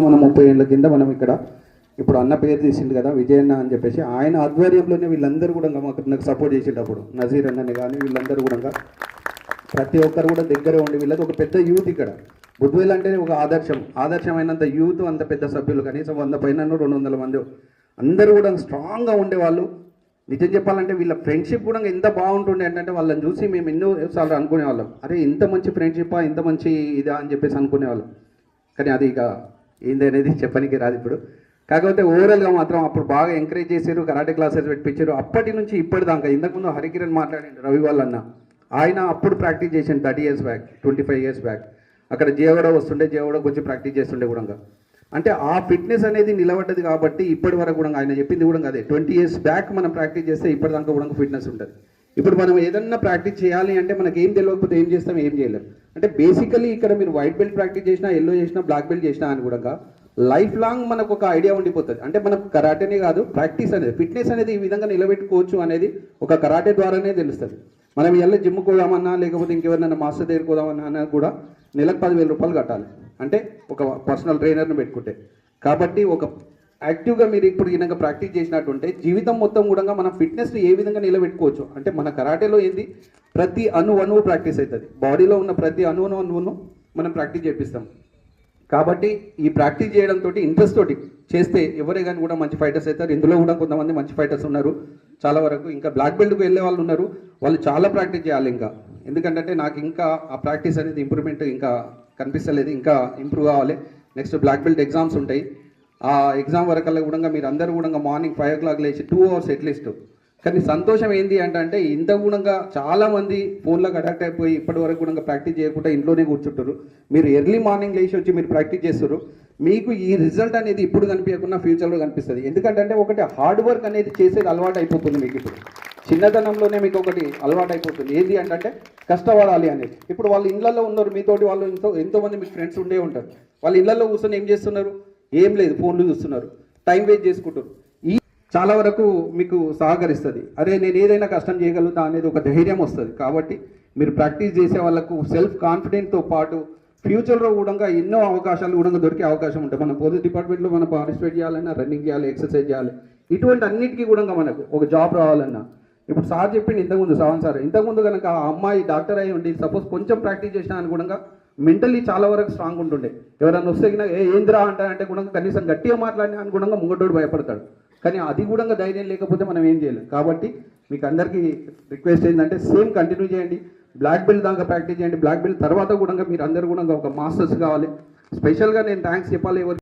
మనం 30 ఏళ్ళ కింద మనం ఇక్కడ ఇప్పుడు అన్న పేరు తీసిండు కదా విజయన్న అని చెప్పేసి ఆయన ఆధ్వర్యంలోనే వీళ్ళందరూ కూడా నాకు సపోర్ట్ చేసేటప్పుడు నజీర్ అన్నని కానీ వీళ్ళందరూ కూడా ప్రతి ఒక్కరు కూడా దగ్గర ఉండి వీళ్ళకి ఒక పెద్ద యూత్ ఇక్కడ బుద్వేల్ అంటే ఒక ఆదర్శమైనంత యూత్ అంత పెద్ద సభ్యులు కనీసం 100 పైన 200 మంది అందరూ కూడా స్ట్రాంగ్గా ఉండేవాళ్ళు. నిజం చెప్పాలంటే వీళ్ళ ఫ్రెండ్షిప్ కూడా ఎంత బాగుంటుండే అంటే వాళ్ళని చూసి మేము ఎన్నోసార్లు అనుకునేవాళ్ళం, అరే ఇంత మంచి ఫ్రెండ్షిప్పా ఇంత మంచి ఇదా అని చెప్పేసి అనుకునేవాళ్ళం. కానీ అది ఇక ఏంది అనేది చెప్పడానికి రాదు ఇప్పుడు. కాకపోతే ఓవరాల్గా మాత్రం అప్పుడు బాగా ఎంకరేజ్ చేశారు, కరాటే క్లాసెస్ పెట్టించారు. అప్పటి నుంచి ఇప్పటిదాకా ఇంతకుముందు హరికిరణ్ మాట్లాడిండు రవి వాళ్ళన్న, ఆయన అప్పుడు ప్రాక్టీస్ చేసిండు 30 years బ్యాక్ 25 years బ్యాక్. అక్కడ జేవడ వస్తుండే, జేవడకు వచ్చి ప్రాక్టీస్ చేస్తుండే కూడా. అంటే ఆ ఫిట్నెస్ అనేది నిలబడ్డది కాబట్టి ఇప్పటి వరకు కూడా ఆయన చెప్పింది కూడా అదే 20 years బ్యాక్ మనం ప్రాక్టీస్ చేస్తే ఇప్పటిదాకా కూడా ఫిట్నెస్ ఉంటుంది. ఇప్పుడు మనం ఏదన్నా ప్రాక్టీస్ చేయాలి అంటే మనకి ఏం తెలియకపోతే ఏం చేస్తాం, ఏం చేయలేం. అంటే బేసికలీ ఇక్కడ మీరు వైట్ బెల్ట్ ప్రాక్టీస్ చేసినా, ఎల్లో చేసినా, బ్లాక్ బెల్ట్ చేసినా అని కూడా లైఫ్ లాంగ్ మనకు ఒక ఐడియా ఉండిపోతుంది. అంటే మనకు కరాటేనే కాదు, ప్రాక్టీస్ అనేది ఫిట్నెస్ అనేది ఈ విధంగా నిలబెట్టుకోవచ్చు అనేది ఒక కరాటే ద్వారానే తెలుస్తుంది. మనం ఎలా జిమ్కి పోదామన్నా లేకపోతే ఇంకెవరినైనా మాస్టర్ దగ్గరికి పోదామన్నా అన్నా కూడా నెలకు 10,000 రూపాయలు కట్టాలి, అంటే ఒక పర్సనల్ ట్రైనర్ని పెట్టుకుంటే. కాబట్టి ఒక యాక్టివ్గా మీరు ఇప్పుడు ఈయనగా ప్రాక్టీస్ చేసినట్టుంటే జీవితం మొత్తం కూడా మన ఫిట్నెస్ని ఏ విధంగా నిలబెట్టుకోవచ్చు అంటే మన కరాటేలో ఏంది ప్రతి అణువు ప్రాక్టీస్ అవుతుంది. బాడీలో ఉన్న ప్రతి అణువును మనం ప్రాక్టీస్ చేపిస్తాం. కాబట్టి ఈ ప్రాక్టీస్ చేయడంతో ఇంట్రెస్ట్ తోటి చేస్తే ఎవరే కానీ కూడా మంచి ఫైటర్స్ అవుతారు. ఇందులో కూడా కొంతమంది మంచి ఫైటర్స్ ఉన్నారు చాలా వరకు. ఇంకా బ్లాక్ బెల్ట్కి వెళ్ళే వాళ్ళు ఉన్నారు, వాళ్ళు చాలా ప్రాక్టీస్ చేయాలి ఇంకా. ఎందుకంటే నాకు ఇంకా ఆ ప్రాక్టీస్ అనేది ఇంప్రూవ్మెంట్ ఇంకా కనిపిస్తలేదు, ఇంకా ఇంప్రూవ్ కావాలి. నెక్స్ట్ బ్లాక్ బెల్ట్ ఎగ్జామ్స్ ఉంటాయి. ఆ ఎగ్జామ్ వరకల్లా కూడా మీరు అందరూ కూడా మార్నింగ్ 5 o'clock లేచి 2 hours అట్లీస్ట్. కానీ సంతోషం ఏంటి అంటే ఇంత కూడా చాలామంది ఫోన్లకు అడాక్ట్ అయిపోయి ఇప్పటి వరకు కూడా ప్రాక్టీస్ చేయకుండా ఇంట్లోనే కూర్చుంటారు. మీరు ఎర్లీ మార్నింగ్ లేచి వచ్చి మీరు ప్రాక్టీస్ చేస్తారు, మీకు ఈ రిజల్ట్ అనేది ఇప్పుడు కనిపించకుండా ఫ్యూచర్లో కనిపిస్తుంది. ఎందుకంటే ఒకటి హార్డ్ వర్క్ అనేది చేసేది అలవాటు అయిపోతుంది మీకు. ఇప్పుడు చిన్నతనంలోనే మీకు ఒకటి అలవాటు అయిపోతుంది ఏంటి అంటే కష్టపడాలి అనేది. ఇప్పుడు వాళ్ళు ఇళ్లలో ఉన్నారు, మీతోటి వాళ్ళు ఎంతోమంది మీకు ఫ్రెండ్స్ ఉండే ఉంటారు. వాళ్ళు ఇళ్లలో కూర్చొని ఏం చేస్తున్నారు, ఏం లేదు ఫోన్లు చూస్తున్నారు, టైం వేస్ట్ చేసుకుంటారు. ఈ చాలా వరకు మీకు సహకరిస్తుంది, అరే నేను ఏదైనా కష్టం చేయగలుగుతా అనేది ఒక ధైర్యం వస్తుంది. కాబట్టి మీరు ప్రాక్టీస్ చేసే వాళ్ళకు సెల్ఫ్ కాన్ఫిడెంట్తో పాటు ఫ్యూచర్లో కూడా ఎన్నో అవకాశాలు కూడా దొరికే అవకాశం ఉంటుంది. మనం పోలీస్ డిపార్ట్మెంట్లో మనం పార్టిసిపేట్ చేయాలన్నా, రన్నింగ్ చేయాలి, ఎక్సర్సైజ్ చేయాలి, ఇటువంటి అన్నిటికీ కూడా మనకు ఒక జాబ్ రావాలన్నా. ఇప్పుడు సార్ చెప్పింది ఇంతకుముందు శ్రావణ్ సార్, ఇంతకుముందు కనుక ఆ అమ్మాయి డాక్టర్ అయి ఉండి సపోజ్ కొంచెం ప్రాక్టీస్ చేసినా అని కూడా మెంటల్లీ చాలా వరకు స్ట్రాంగ్ ఉంటుండే. ఎవరైనా వస్తే ఏంద్రా అంటే కూడా కనీసం గట్టిగా మాట్లాడినా అని కూడా ముంగటోడు భయపడతాడు. కానీ అది కూడా ధైర్యం లేకపోతే మనం ఏం చేయలేం. కాబట్టి మీకు అందరికీ రిక్వెస్ట్ ఏంటంటే సేమ్ కంటిన్యూ చేయండి, బ్లాక్ బెల్ట్ దాకా ప్రాక్టీస్ చేయండి. బ్లాక్ బెల్ట్ తర్వాత కూడా మీరు అందరూ కూడా ఒక మాస్టర్స్ కావాలి. స్పెషల్గా నేను థ్యాంక్స్ చెప్పాలి ఎవరికి